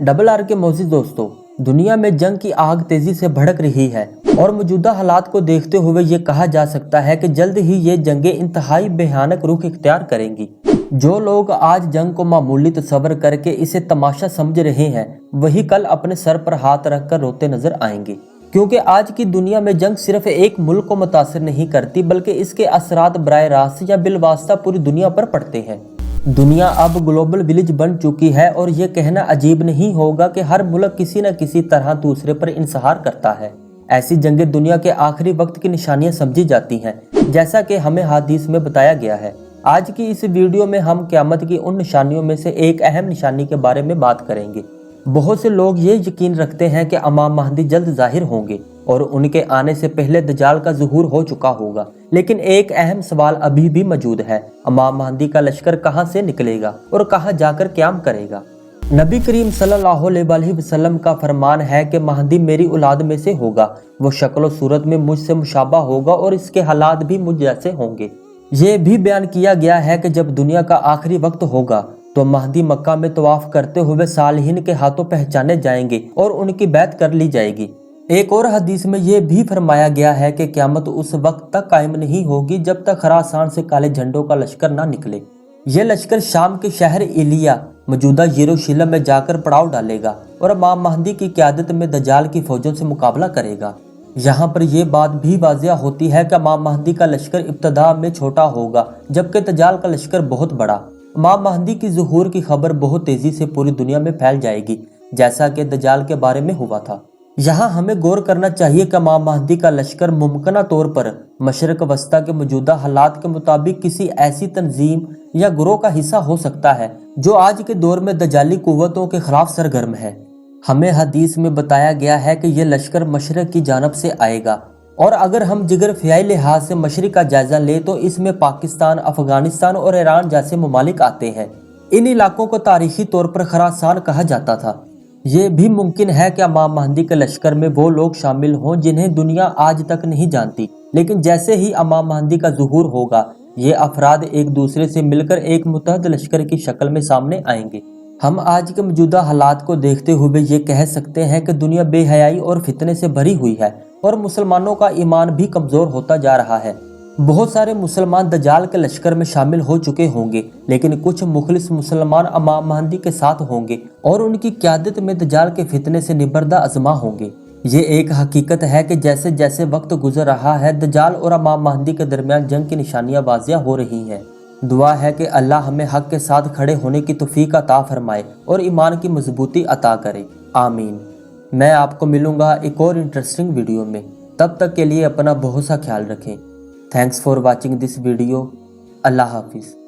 Double R के मोज़िज़ दोस्तों, दुनिया में जंग की आग तेजी से भड़क रही है और मौजूदा हालात को देखते हुए ये कहा जा सकता है कि जल्द ही ये जंगें इंतहाई भयानक रुख इख्तियार करेंगी। जो लोग आज जंग को मामूली तस्वर करके इसे तमाशा समझ रहे हैं, वही कल अपने सर पर हाथ रखकर रोते नजर आएंगे, क्योंकि आज की दुनिया में जंग सिर्फ एक मुल्क को मुतासिर नहीं करती, बल्कि इसके असरात बराह रास्त या बिलवास्ता पूरी दुनिया पर पड़ते हैं। दुनिया अब ग्लोबल विलेज बन चुकी है और ये कहना अजीब नहीं होगा कि हर मुल्क किसी न किसी तरह दूसरे पर इंसहार करता है। ऐसी जंगें दुनिया के आखिरी वक्त की निशानियां समझी जाती हैं, जैसा कि हमें हदीस में बताया गया है। आज की इस वीडियो में हम क़यामत की उन निशानियों में से एक अहम निशानी के बारे में बात करेंगे। बहुत से लोग ये यकीन रखते हैं कि इमाम महदी जल्द ज़ाहिर होंगे और उनके आने से पहले दज्जाल का ज़ुहूर हो चुका होगा। लेकिन एक अहम सवाल अभी भी मौजूद है, इमाम महदी का लश्कर कहां से निकलेगा और कहां जाकर क़याम करेगा। नबी करीम सल्लल्लाहु अलैहि वसल्लम का फरमान है कि महदी मेरी औलाद में से होगा, वो शक्ल और सूरत में मुझसे मुशाबा होगा और इसके हालात भी मुझ जैसे होंगे। ये भी बयान किया गया है कि जब दुनिया का आखिरी वक्त होगा तो महदी मक्का में तवाफ करते हुए सालिहीन के हाथों पहचाने जाएंगे और उनकी बैत कर ली जाएगी। एक और हदीस में यह भी फरमाया गया है कि क़यामत उस वक्त तक कायम नहीं होगी जब तक खरासान से काले झंडों का लश्कर ना निकले। यह लश्कर शाम के शहर इलिया मौजूदा यरूशलेम में जाकर पड़ाव डालेगा और इमाम महदी की क़यादत में दज्जाल की फौजों से मुकाबला करेगा। यहाँ पर यह बात भी वाज़िया होती है कि इमाम महदी का लश्कर इब्तदा में छोटा होगा, जबकि दज्जाल का लश्कर बहुत बड़ा। इमाम महदी की ज़ुहूर की खबर बहुत तेज़ी से पूरी दुनिया में फैल जाएगी, जैसा कि दज्जाल के बारे में हुआ था। यहाँ हमें गौर करना चाहिए कि इमाम महदी का लश्कर मुमकिना तौर पर मशरक़ वस्ता के मौजूदा हालात के मुताबिक किसी ऐसी तंजीम या ग्रोह का हिस्सा हो सकता है जो आज के दौर में दज्जाली कुव्वतों के खिलाफ सरगर्म है। हमें हदीस में बताया गया है कि यह लश्कर मशरक़ की जानब से आएगा, और अगर हम जिगरफियाई लिहाज से मशरक़ का जायजा लें तो इसमें पाकिस्तान, अफगानिस्तान और ईरान जैसे ममालिक आते हैं। इन इलाकों को तारीखी तौर पर खरासान कहा जाता था। ये भी मुमकिन है कि इमाम महदी के लश्कर में वो लोग शामिल हों जिन्हें दुनिया आज तक नहीं जानती, लेकिन जैसे ही इमाम महदी का ज़ुहूर होगा, ये अफराद एक दूसरे से मिलकर एक मुत्तहद लश्कर की शक्ल में सामने आएंगे। हम आज के मौजूदा हालात को देखते हुए ये कह सकते हैं कि दुनिया बेहयाई और फितने से भरी हुई है और मुसलमानों का ईमान भी कमज़ोर होता जा रहा है। बहुत सारे मुसलमान दज्जाल के लश्कर में शामिल हो चुके होंगे, लेकिन कुछ मुखलिस मुसलमान इमाम महदी के साथ होंगे और उनकी क़यादत में दज्जाल के फितने से निबर्दा अज़मा होंगे। ये एक हकीकत है कि जैसे जैसे वक्त गुजर रहा है, दज्जाल और इमाम महदी के दरमियान जंग की निशानियां वाज़िया हो रही हैं। दुआ है कि अल्लाह हमें हक के साथ खड़े होने की तौफीक अता फरमाए और ईमान की मजबूती अता करे। आमीन। मैं आपको मिलूंगा एक और इंटरेस्टिंग वीडियो में। तब तक के लिए अपना बहुत सा ख्याल रखें। Thanks for watching this video. Allah हाफिज़।